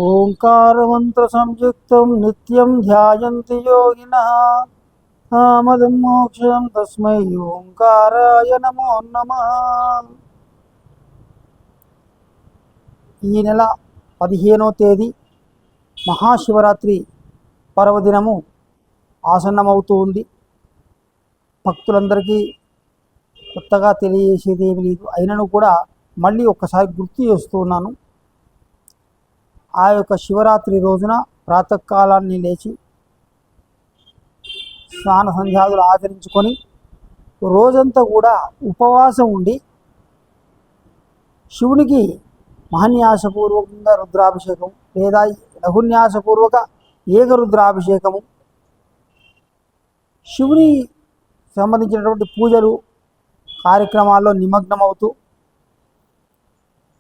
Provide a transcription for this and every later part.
ఓంకారమంత్రసంయుక్తం నిత్యం ధ్యాయంతి యోగినః ఆమదం మోక్షం తస్మై ఓంకారాయ నమో నమః. ఈ నెల 15వ తేదీ మహాశివరాత్రి పర్వదినము ఆసన్నమవుతూ ఉంది. భక్తులందరికీ కొత్తగా తెలియజేసేది ఏమి లేదు, అయినను కూడా మళ్ళీ ఒక్కసారి గుర్తు చేస్తూ ఉన్నాను. ఆ యొక్క శివరాత్రి రోజున ప్రాతకాలాన్ని లేచి స్నాన సంధ్యాదులు ఆచరించుకొని రోజంతా కూడా ఉపవాసం ఉండి శివునికి మహన్యాసపూర్వకంగా రుద్రాభిషేకం లేదా లఘున్యాసపూర్వక ఏకరుద్రాభిషేకము, శివుని సంబంధించినటువంటి పూజలు కార్యక్రమాల్లో నిమగ్నమవుతూ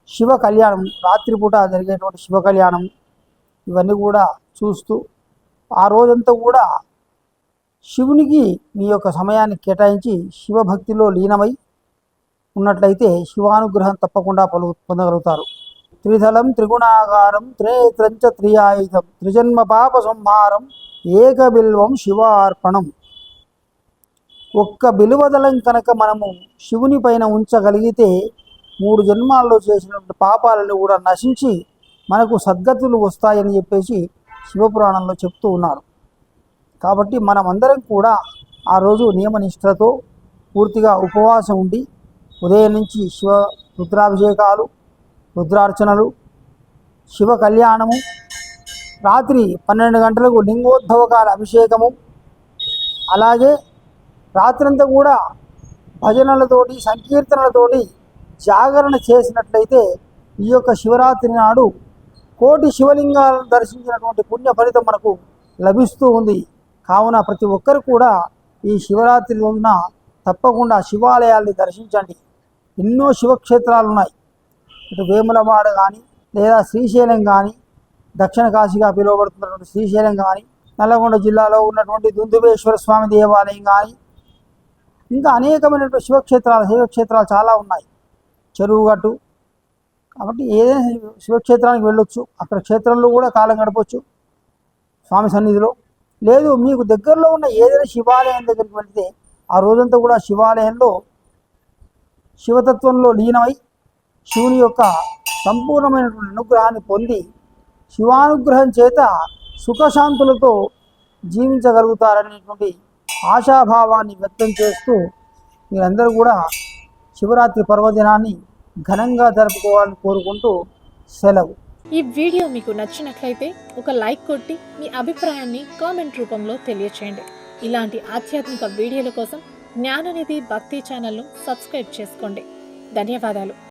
శివ కళ్యాణం, రాత్రిపూట జరిగేటువంటి శివ కళ్యాణం ఇవన్నీ కూడా చూస్తూ ఆ రోజంతా కూడా శివునికి మీ యొక్క సమయాన్ని కేటాయించి శివభక్తిలో లీనమై ఉన్నట్లయితే శివానుగ్రహం తప్పకుండా పొందగలుగుతారు. త్రిధలం త్రిగుణాకారం త్రేత్రంచ త్రియాయుధం త్రిజన్మ పాప సంహారం ఏకబిల్వం శివార్పణం. ఒక్క బిలువదలం కనుక మనము శివుని పైన ఉంచగలిగితే 3 జన్మాల్లో చేసినటువంటి పాపాలను కూడా నశించి మనకు సద్గతులు వస్తాయని చెప్పేసి శివపురాణంలో చెప్తూ ఉన్నారు. కాబట్టి మనమందరం కూడా ఆ రోజు నియమనిష్టలతో పూర్తిగా ఉపవాసం ఉండి ఉదయం నుంచి శివ రుద్రాభిషేకాలు, రుద్రార్చనలు, శివ కళ్యాణము, రాత్రి 12 గంటలకు లింగోద్భవకాల అభిషేకము, అలాగే రాత్రంతా కూడా భజనలతోటి సంకీర్తనలతోటి జాగరణ చేసినట్లయితే ఈ యొక్క శివరాత్రి నాడు కోటి శివలింగాలను దర్శించినటువంటి పుణ్య ఫలితం మనకు లభిస్తూ ఉంది. కావున ప్రతి ఒక్కరు కూడా ఈ శివరాత్రి రోజున తప్పకుండా శివాలయాల్ని దర్శించండి. ఎన్నో శివక్షేత్రాలు ఉన్నాయి. ఇటు వేములవాడ కానీ లేదా శ్రీశైలం కానీ, దక్షిణ కాశీగా పిలువబడుతున్నటువంటి శ్రీశైలం కానీ, నల్లగొండ జిల్లాలో ఉన్నటువంటి దుందుబేశ్వర స్వామి దేవాలయం కానీ, ఇంకా అనేకమైనటువంటి శివక్షేత్రాలు చాలా ఉన్నాయి. చెరువుగట్టు. కాబట్టి ఏదైనా శివక్షేత్రానికి వెళ్ళొచ్చు, అక్కడ క్షేత్రంలో కూడా కాలం గడపవచ్చు స్వామి సన్నిధిలో. లేదు మీకు దగ్గరలో ఉన్న ఏదైనా శివాలయం దగ్గరికి వెళితే ఆ రోజంతా కూడా శివాలయంలో శివతత్వంలో లీనమై శివుని యొక్క సంపూర్ణమైనటువంటి అనుగ్రహాన్ని పొంది శివానుగ్రహం చేత సుఖశాంతులతో జీవించగలుగుతారనేటువంటి ఆశాభావాన్ని వ్యక్తం చేస్తూ మీరందరూ కూడా శివరాత్రి పర్వదినాన్ని ఘనంగా జరుపుకోవాలని కోరుకుంటూ సెలవు. ఈ వీడియో మీకు నచ్చినట్లయితే ఒక లైక్ కొట్టి మీ అభిప్రాయాన్ని కామెంట్ రూపంలో తెలియచేయండి. ఇలాంటి ఆధ్యాత్మిక వీడియోల కోసం జ్ఞాననిధి భక్తి ఛానల్ను సబ్స్క్రైబ్ చేసుకోండి. ధన్యవాదాలు.